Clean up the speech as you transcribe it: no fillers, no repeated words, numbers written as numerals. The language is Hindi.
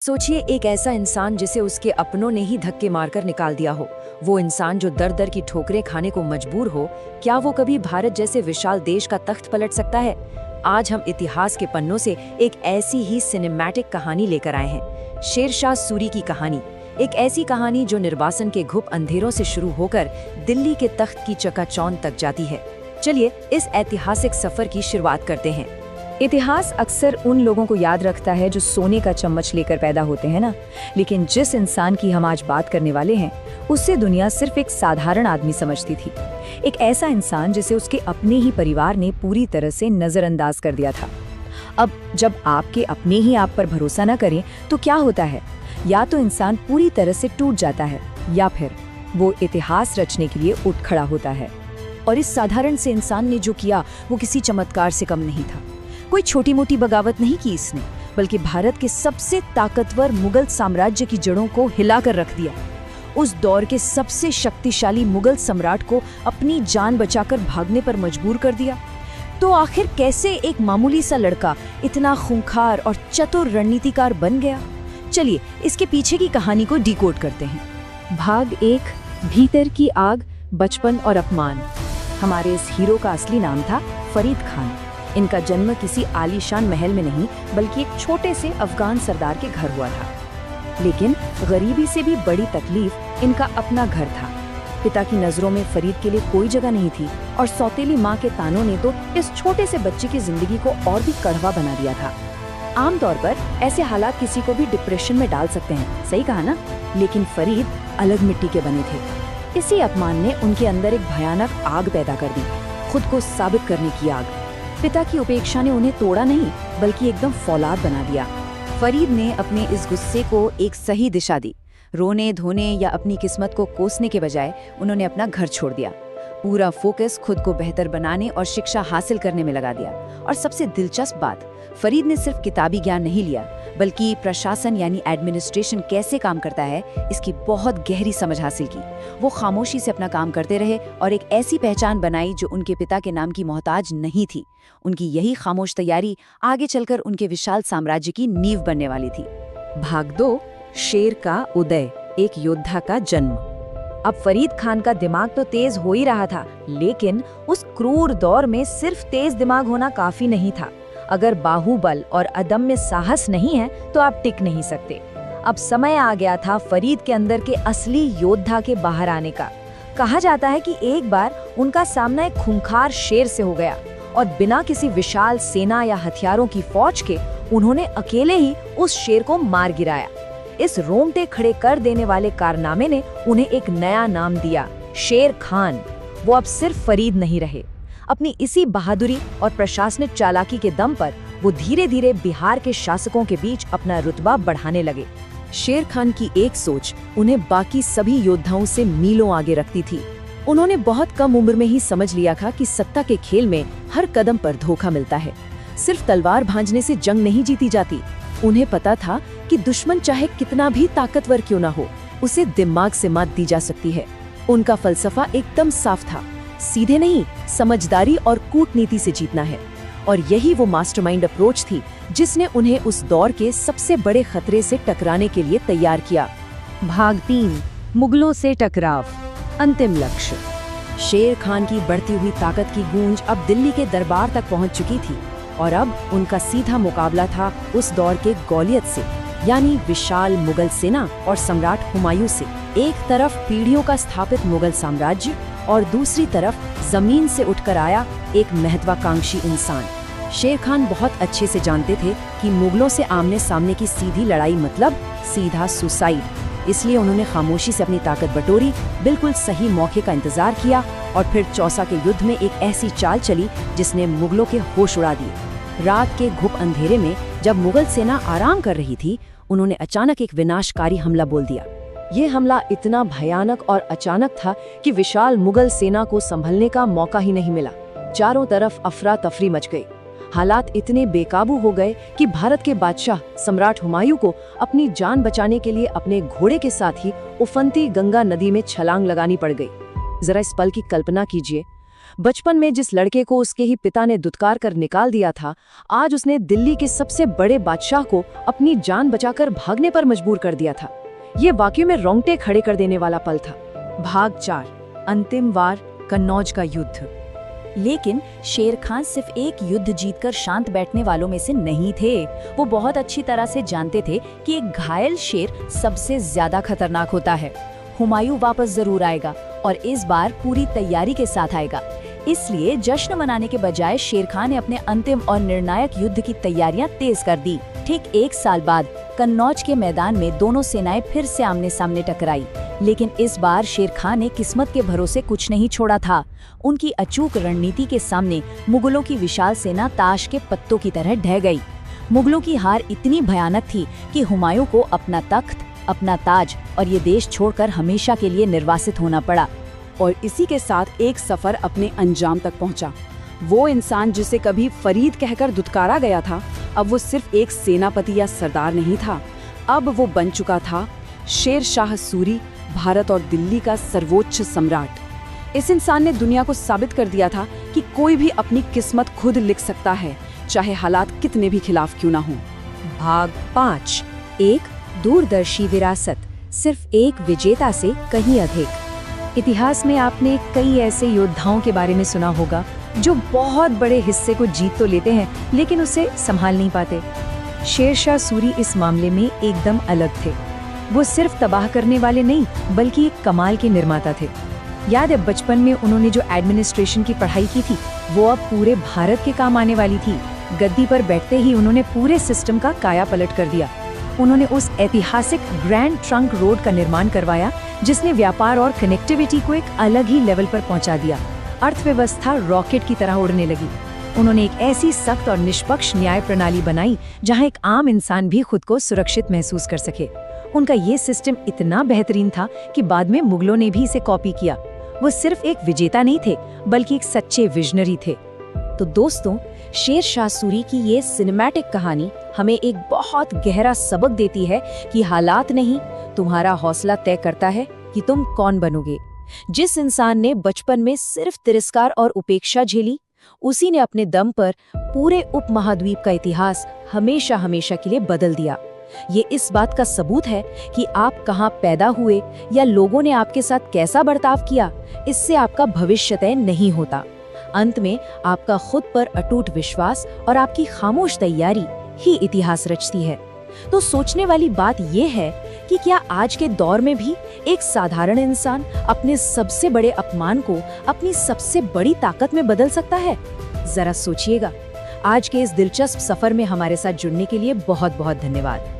सोचिए एक ऐसा इंसान जिसे उसके अपनों ने ही धक्के मारकर निकाल दिया हो। वो इंसान जो दर दर की ठोकरें खाने को मजबूर हो। क्या वो कभी भारत जैसे विशाल देश का तख्त पलट सकता है? आज हम इतिहास के पन्नों से एक ऐसी ही सिनेमैटिक कहानी लेकर आए हैं। शेरशाह सूरी की कहानी, एक ऐसी कहानी जो निर्वासन के घुप अंधेरों से शुरू होकर दिल्ली के तख्त की चकाचौंध तक जाती है। चलिए इस ऐतिहासिक सफर की शुरुआत करते हैं। इतिहास अक्सर उन लोगों को याद रखता है जो सोने का चम्मच लेकर पैदा होते हैं ना, लेकिन जिस इंसान की हम आज बात करने वाले हैं उससे दुनिया सिर्फ एक साधारण आदमी समझती थी। एक ऐसा इंसान जिसे उसके अपने ही परिवार ने पूरी तरह से नजरअंदाज कर दिया था। अब जब आपके अपने ही आप पर भरोसा न करें तो क्या होता है? या तो इंसान पूरी तरह से टूट जाता है या फिर वो इतिहास रचने के लिए उठ खड़ा होता है। और इस साधारण से इंसान ने जो किया वो किसी चमत्कार से कम नहीं था। कोई छोटी मोटी बगावत नहीं की इसने, बल्कि भारत के सबसे ताकतवर मुगल साम्राज्य की जड़ों को हिलाकर रख दिया। उस दौर के सबसे शक्तिशाली मुगल सम्राट को अपनी जान बचाकर भागने पर मजबूर कर दिया। तो आखिर कैसे एक मामूली सा लड़का इतना खूंखार और चतुर रणनीतिकार बन गया? चलिए इसके पीछे की कहानी को डिकोड करते हैं। भाग 1, भीतर की आग, बचपन और अपमान। हमारे इस हीरो का असली नाम था फरीद खान। इनका जन्म किसी आलीशान महल में नहीं बल्कि एक छोटे से अफगान सरदार के घर हुआ था। लेकिन गरीबी से भी बड़ी तकलीफ इनका अपना घर था। पिता की नजरों में फरीद के लिए कोई जगह नहीं थी और सौतेली माँ के तानों ने तो इस छोटे से बच्चे की जिंदगी को और भी कड़वा बना दिया था। आमतौर पर ऐसे हालात किसी को भी डिप्रेशन में डाल सकते हैं, सही कहा ना? लेकिन फरीद अलग मिट्टी के बने थे। इसी अपमान ने उनके अंदर एक भयानक आग पैदा कर दी, खुद को साबित करने की आग। पिता की उपेक्षा ने उन्हें तोड़ा नहीं बल्कि एकदम फौलाद बना दिया। फरीद ने अपने इस गुस्से को एक सही दिशा दी। रोने धोने या अपनी किस्मत को कोसने के बजाय उन्होंने अपना घर छोड़ दिया। पूरा फोकस खुद को बेहतर बनाने और शिक्षा हासिल करने में लगा दिया। और सबसे दिलचस्प बात, फरीद ने सिर्फ किताबी ज्ञान नहीं लिया बल्कि प्रशासन यानी एडमिनिस्ट्रेशन कैसे काम करता है इसकी बहुत गहरी समझ हासिल की। वो खामोशी से अपना काम करते रहे और एक ऐसी पहचान बनाई जो उनके पिता के नाम की मोहताज नहीं थी। उनकी यही खामोश तैयारी आगे चलकर उनके विशाल साम्राज्य की नींव बनने वाली थी। भाग 2, शेर का उदय, एक योद्धा का जन्म। अब फरीद खान का दिमाग तो तेज हो ही रहा था, लेकिन उस क्रूर दौर में सिर्फ तेज दिमाग होना काफी नहीं था। अगर बाहुबल और अदम्य साहस नहीं है तो आप टिक नहीं सकते। अब समय आ गया था फरीद के अंदर के असली योद्धा के बाहर आने का। कहा जाता है कि एक बार उनका सामना एक खूंखार शेर से हो गया और बिना किसी विशाल सेना या हथियारों की फौज के उन्होंने अकेले ही उस शेर को मार गिराया। इस रोंगटे खड़े कर देने वाले कारनामे ने उन्हें एक नया नाम दिया, शेर खान। वो अब सिर्फ फरीद नहीं रहे। अपनी इसी बहादुरी और प्रशासनिक चालाकी के दम पर वो धीरे धीरे बिहार के शासकों के बीच अपना रुतबा बढ़ाने लगे। शेर खान की एक सोच उन्हें बाकी सभी योद्धाओं से मीलों आगे रखती थी। उन्होंने बहुत कम उम्र में ही समझ लिया था कि सत्ता के खेल में हर कदम पर धोखा मिलता है। सिर्फ तलवार भांजने से जंग नहीं जीती जाती। उन्हें पता था कि दुश्मन चाहे कितना भी ताकतवर क्यों ना हो, उसे दिमाग से मात दी जा सकती है। उनका फलसफा एकदम साफ था, सीधे नहीं, समझदारी और कूटनीति से जीतना है। और यही वो मास्टरमाइंड अप्रोच थी जिसने उन्हें उस दौर के सबसे बड़े खतरे से टकराने के लिए तैयार किया। भाग 3, मुगलों से टकराव, अंतिम लक्ष्य। शेर खान की बढ़ती हुई ताकत की गूंज अब दिल्ली के दरबार तक पहुंच चुकी थी और अब उनका सीधा मुकाबला था उस दौर के गौलियत से, यानी विशाल मुगल सेना और सम्राट हुमायूं से। एक तरफ पीढ़ियों का स्थापित मुगल साम्राज्य और दूसरी तरफ जमीन से उठकर आया एक महत्वाकांक्षी इंसान। शेर खान बहुत अच्छे से जानते थे कि मुगलों से आमने सामने की सीधी लड़ाई मतलब सीधा सुसाइड। इसलिए उन्होंने खामोशी से अपनी ताकत बटोरी, बिल्कुल सही मौके का इंतजार किया और फिर चौसा के युद्ध में एक ऐसी चाल चली जिसने मुगलों के होश उड़ा दिए। रात के घुप अंधेरे में जब मुगल सेना आराम कर रही थी, उन्होंने अचानक एक विनाशकारी हमला बोल दिया। ये हमला इतना भयानक और अचानक था कि विशाल मुगल सेना को संभलने का मौका ही नहीं मिला। चारों तरफ अफरा तफरी मच गई। हालात इतने बेकाबू हो गए कि भारत के बादशाह सम्राट हुमायूं को अपनी जान बचाने के लिए अपने घोड़े के साथ ही उफनती गंगा नदी में छलांग लगानी पड़ गई। जरा इस पल की कल्पना कीजिए, बचपन में जिस लड़के को उसके ही पिता ने दुत्कार कर निकाल दिया था, आज उसने दिल्ली के सबसे बड़े बादशाह को अपनी जान बचाकर भागने पर मजबूर कर दिया था। ये वाकई में रोंगटे खड़े कर देने वाला पल था। भाग 4, अंतिम वार, कन्नौज का युद्ध। लेकिन शेर खान सिर्फ एक युद्ध जीतकर शांत बैठने वालों में से नहीं थे। वो बहुत अच्छी तरह से जानते थे कि एक घायल शेर सबसे ज्यादा खतरनाक होता है। हुमायूं वापस जरूर आएगा और इस बार पूरी तैयारी के साथ आएगा। इसलिए जश्न मनाने के बजाय शेर खान ने अपने अंतिम और निर्णायक युद्ध की तैयारियां तेज कर दी। ठीक 1 साल बाद कन्नौज के मैदान में दोनों सेनाएं फिर से आमने सामने टकराई, लेकिन इस बार शेर खान ने किस्मत के भरोसे कुछ नहीं छोड़ा था। उनकी अचूक रणनीति के सामने मुगलों की विशाल सेना ताश के पत्तों की तरह ढह गई। मुगलों की हार इतनी भयानक थी कि हुमायूं को अपना तख्त, अपना ताज और ये देश छोड़कर हमेशा के लिए निर्वासित होना पड़ा। और इसी के साथ एक सफर अपने अंजाम तक पहुंचा। वो इंसान जिसे कभी फरीद कहकर दुत्कारा गया था, अब वो सिर्फ एक सेनापति या सरदार नहीं था, अब वो बन चुका था शेर शाह सूरी, भारत और दिल्ली का सर्वोच्च सम्राट। इस इंसान ने दुनिया को साबित कर दिया था कि कोई भी अपनी किस्मत खुद लिख सकता है, चाहे हालात कितने भी खिलाफ क्यों ना हों। भाग 5, एक दूरदर्शी विरासत, सिर्फ एक विजेता से कहीं अधिक। इतिहास में आपने कई ऐसे योद्धाओं के बारे में सुना होगा जो बहुत बड़े हिस्से को जीत तो लेते हैं लेकिन उसे संभाल नहीं पाते। शेरशाह सूरी इस मामले में एकदम अलग थे। वो सिर्फ तबाह करने वाले नहीं बल्कि एक कमाल के निर्माता थे। याद है बचपन में उन्होंने जो एडमिनिस्ट्रेशन की पढ़ाई की थी वो अब पूरे भारत के काम आने वाली थी। गद्दी पर बैठते ही उन्होंने पूरे सिस्टम का काया पलट कर दिया। उन्होंने उस ऐतिहासिक ग्रैंड ट्रंक रोड का निर्माण करवाया जिसने व्यापार और कनेक्टिविटी को एक अलग ही लेवल पर पहुंचा दिया। अर्थव्यवस्था रॉकेट की तरह उड़ने लगी। उन्होंने एक ऐसी सख्त और निष्पक्ष न्याय प्रणाली बनाई जहां एक आम इंसान भी खुद को सुरक्षित महसूस कर सके। उनका ये सिस्टम इतना बेहतरीन था कि बाद में मुगलों ने भी इसे कॉपी किया। वो सिर्फ एक विजेता नहीं थे बल्कि एक सच्चे विजनरी थे। तो दोस्तों, शेर शाह सूरी की ये सिनेमैटिक कहानी हमें एक बहुत गहरा सबक देती है कि हालात नहीं, तुम्हारा हौसला तय करता है कि तुम कौन बनोगे। जिस इंसान ने बचपन में सिर्फ तिरस्कार और उपेक्षा झेली, उसी ने अपने दम पर पूरे उपमहाद्वीप का इतिहास हमेशा हमेशा के लिए बदल दिया। ये इस बात का सबूत है कि आप कहाँ पैदा हुए या लोगों ने आपके साथ कैसा बर्ताव किया, इससे आपका भविष्य तय नहीं होता। अंत में आपका खुद पर अटूट विश्वास और आपकी खामोश तैयारी ही इतिहास रचती है। तो सोचने वाली बात यह है कि क्या आज के दौर में भी एक साधारण इंसान अपने सबसे बड़े अपमान को अपनी सबसे बड़ी ताकत में बदल सकता है? जरा सोचिएगा। आज के इस दिलचस्प सफर में हमारे साथ जुड़ने के लिए बहुत बहुत धन्यवाद।